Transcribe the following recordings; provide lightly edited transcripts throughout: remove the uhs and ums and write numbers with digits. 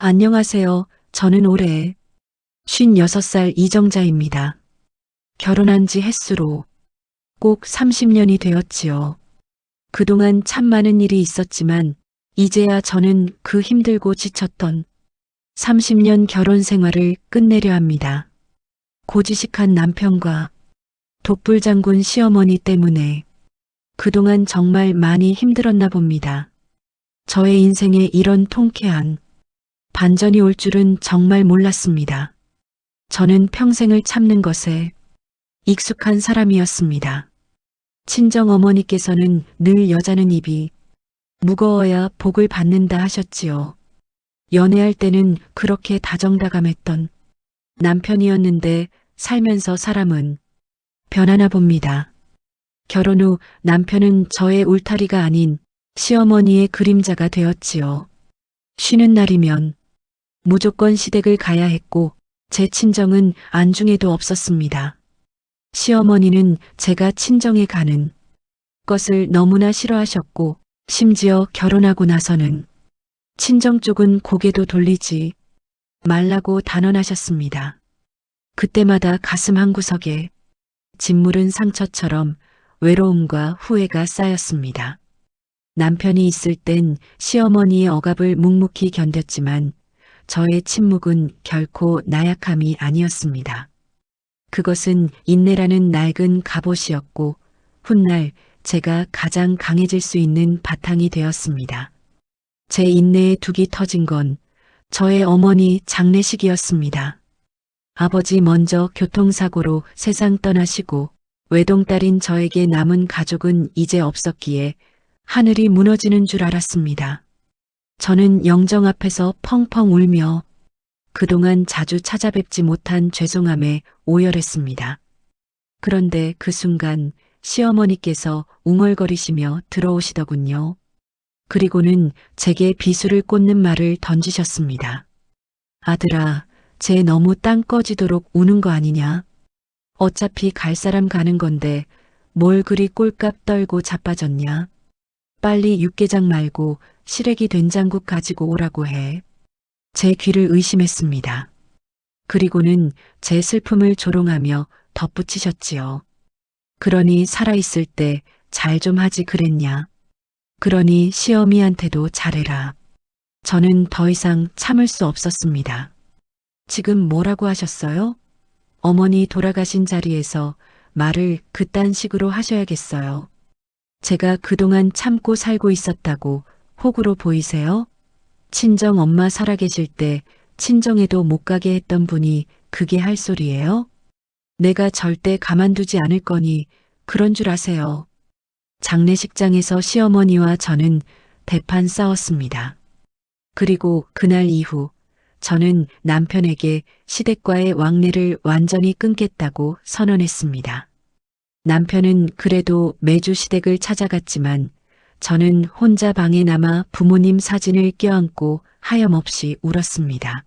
안녕하세요. 저는 올해 56살 이정자입니다. 결혼한 지 햇수로 꼭 30년이 되었지요. 그동안 참 많은 일이 있었지만 이제야 저는 그 힘들고 지쳤던 30년 결혼 생활을 끝내려 합니다. 고지식한 남편과 독불장군 시어머니 때문에 그동안 정말 많이 힘들었나 봅니다. 저의 인생에 이런 통쾌한 반전이 올 줄은 정말 몰랐습니다. 저는 평생을 참는 것에 익숙한 사람이었습니다. 친정 어머니께서는 늘 여자는 입이 무거워야 복을 받는다 하셨지요. 연애할 때는 그렇게 다정다감했던 남편이었는데 살면서 사람은 변하나 봅니다. 결혼 후 남편은 저의 울타리가 아닌 시어머니의 그림자가 되었지요. 쉬는 날이면 무조건 시댁을 가야 했고 제 친정은 안중에도 없었습니다. 시어머니는 제가 친정에 가는 것을 너무나 싫어하셨고 심지어 결혼하고 나서는 친정 쪽은 고개도 돌리지 말라고 단언하셨습니다. 그때마다 가슴 한구석에 짓무른 상처처럼 외로움과 후회가 쌓였습니다. 남편이 있을 땐 시어머니의 억압을 묵묵히 견뎠지만 저의 침묵은 결코 나약함이 아니었습니다. 그것은 인내라는 낡은 갑옷이었고 훗날 제가 가장 강해질 수 있는 바탕이 되었습니다. 제 인내의 둑이 터진 건 저의 어머니 장례식이었습니다. 아버지 먼저 교통사고로 세상 떠나시고 외동딸인 저에게 남은 가족은 이제 없었기에 하늘이 무너지는 줄 알았습니다. 저는 영정 앞에서 펑펑 울며 그동안 자주 찾아뵙지 못한 죄송함에 오열했습니다. 그런데 그 순간 시어머니께서 웅얼거리시며 들어오시더군요. 그리고는 제게 비수를 꽂는 말을 던지셨습니다. 아들아, 쟤 너무 땅 꺼지도록 우는 거 아니냐? 어차피 갈 사람 가는 건데 뭘 그리 꼴값 떨고 자빠졌냐? 빨리 육개장 말고 시래기 된장국 가지고 오라고 해. 제 귀를 의심했습니다. 그리고는 제 슬픔을 조롱하며 덧붙이셨지요. 그러니 살아있을 때 잘 좀 하지 그랬냐. 그러니 시어미한테도 잘해라. 저는 더 이상 참을 수 없었습니다. 지금 뭐라고 하셨어요? 어머니 돌아가신 자리에서 말을 그딴 식으로 하셔야겠어요. 제가 그동안 참고 살고 있었다고 호구로 보이세요? 친정 엄마 살아계실 때 친정에도 못 가게 했던 분이 그게 할 소리예요? 내가 절대 가만두지 않을 거니 그런 줄 아세요. 장례식장에서 시어머니와 저는 대판 싸웠습니다. 그리고 그날 이후 저는 남편에게 시댁과의 왕래를 완전히 끊겠다고 선언했습니다. 남편은 그래도 매주 시댁을 찾아갔지만 저는 혼자 방에 남아 부모님 사진을 껴안고 하염없이 울었습니다.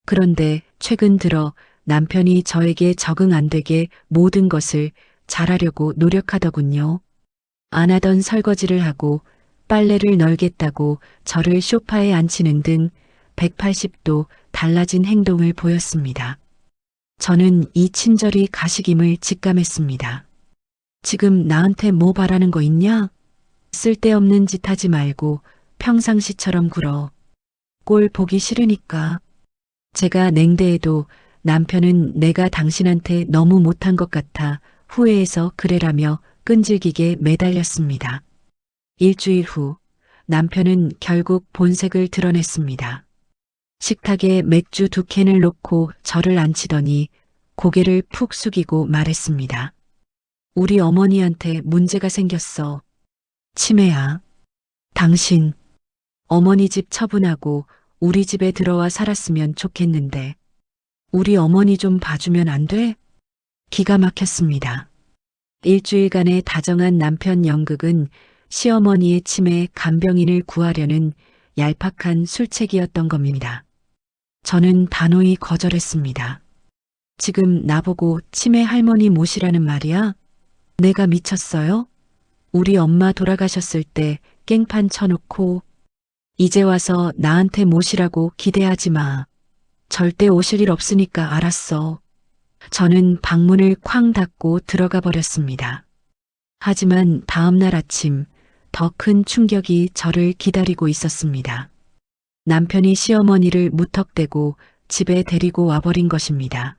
그런데 최근 들어 남편이 저에게 적응 안 되게 모든 것을 잘하려고 노력하더군요. 안 하던 설거지를 하고 빨래를 널겠다고 저를 소파에 앉히는 등 180도 달라진 행동을 보였습니다. 저는 이 친절이 가식임을 직감했습니다. 지금 나한테 뭐 바라는 거 있냐? 쓸데없는 짓 하지 말고 평상시처럼 굴어. 꼴 보기 싫으니까. 제가 냉대해도 남편은 내가 당신한테 너무 못한 것 같아 후회해서 그래라며 끈질기게 매달렸습니다. 일주일 후 남편은 결국 본색을 드러냈습니다. 식탁에 맥주 2캔을 놓고 저를 앉히더니 고개를 푹 숙이고 말했습니다. 우리 어머니한테 문제가 생겼어. 치매야. 당신 어머니 집 처분하고 우리 집에 들어와 살았으면 좋겠는데 우리 어머니 좀 봐주면 안 돼? 기가 막혔습니다. 일주일간의 다정한 남편 연극은 시어머니의 치매 간병인을 구하려는 얄팍한 술책이었던 겁니다. 저는 단호히 거절했습니다. 지금 나보고 치매 할머니 모시라는 말이야? 내가 미쳤어요? 우리 엄마 돌아가셨을 때 깽판 쳐놓고 이제 와서 나한테 모시라고 기대하지 마. 절대 오실 일 없으니까 알았어. 저는 방문을 쾅 닫고 들어가 버렸습니다. 하지만 다음 날 아침 더 큰 충격이 저를 기다리고 있었습니다. 남편이 시어머니를 무턱대고 집에 데리고 와버린 것입니다.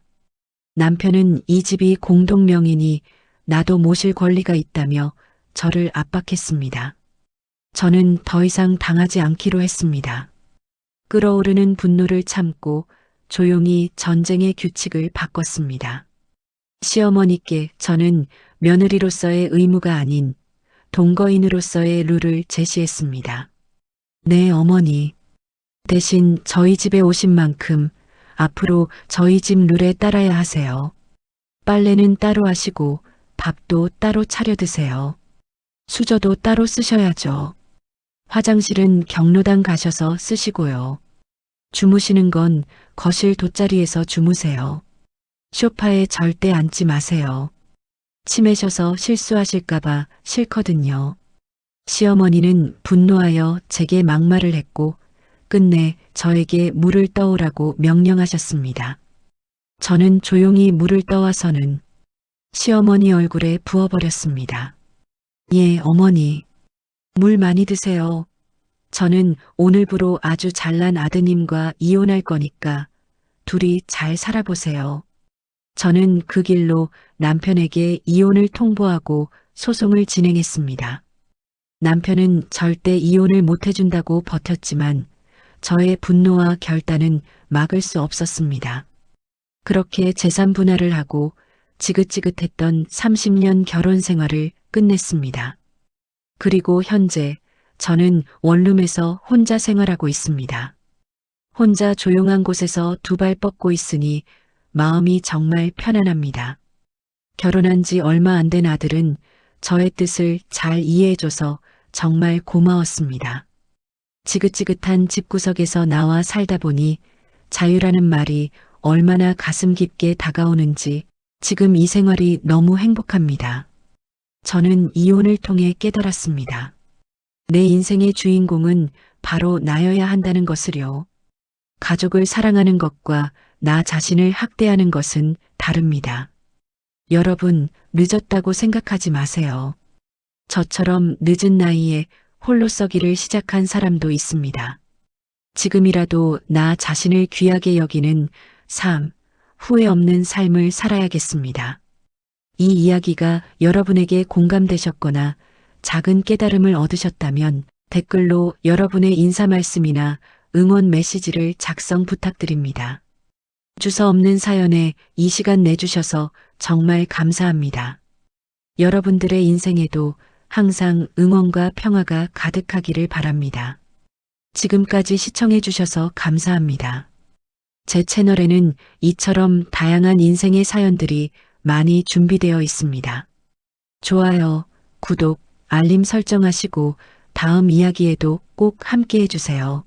남편은 이 집이 공동명의니 나도 모실 권리가 있다며 저를 압박했습니다. 저는 더 이상 당하지 않기로 했습니다. 끓어오르는 분노를 참고 조용히 전쟁의 규칙을 바꿨습니다. 시어머니께 저는 며느리로서의 의무가 아닌 동거인으로서의 룰을 제시했습니다. 네, 어머니. 대신 저희 집에 오신 만큼 앞으로 저희 집 룰에 따라야 하세요. 빨래는 따로 하시고 밥도 따로 차려 드세요. 수저도 따로 쓰셔야죠. 화장실은 경로당 가셔서 쓰시고요. 주무시는 건 거실 돗자리에서 주무세요. 소파에 절대 앉지 마세요. 치매셔서 실수하실까봐 싫거든요. 시어머니는 분노하여 제게 막말을 했고 끝내 저에게 물을 떠오라고 명령하셨습니다. 저는 조용히 물을 떠와서는 시어머니 얼굴에 부어버렸습니다. 예, 어머니. 물 많이 드세요. 저는 오늘부로 아주 잘난 아드님과 이혼할 거니까 둘이 잘 살아보세요. 저는 그 길로 남편에게 이혼을 통보하고 소송을 진행했습니다. 남편은 절대 이혼을 못 해준다고 버텼지만 저의 분노와 결단은 막을 수 없었습니다. 그렇게 재산 분할을 하고 지긋지긋했던 30년 결혼 생활을 끝냈습니다. 그리고 현재 저는 원룸에서 혼자 생활하고 있습니다. 혼자 조용한 곳에서 두 발 뻗고 있으니 마음이 정말 편안합니다. 결혼한 지 얼마 안 된 아들은 저의 뜻을 잘 이해해줘서 정말 고마웠습니다. 지긋지긋한 집구석에서 나와 살다 보니 자유라는 말이 얼마나 가슴 깊게 다가오는지 지금 이 생활이 너무 행복합니다. 저는 이혼을 통해 깨달았습니다. 내 인생의 주인공은 바로 나여야 한다는 것을요. 가족을 사랑하는 것과 나 자신을 학대하는 것은 다릅니다. 여러분, 늦었다고 생각하지 마세요. 저처럼 늦은 나이에 홀로 서기를 시작한 사람도 있습니다. 지금이라도 나 자신을 귀하게 여기는 삶, 후회 없는 삶을 살아야겠습니다. 이 이야기가 여러분에게 공감되셨거나 작은 깨달음을 얻으셨다면 댓글로 여러분의 인사 말씀이나 응원 메시지를 작성 부탁드립니다. 주소 없는 사연에 이 시간 내주셔서 정말 감사합니다. 여러분들의 인생에도 항상 응원과 평화가 가득하기를 바랍니다. 지금까지 시청해 주셔서 감사합니다. 제 채널에는 이처럼 다양한 인생의 사연들이 많이 준비되어 있습니다. 좋아요, 구독, 알림 설정하시고 다음 이야기에도 꼭 함께 해주세요.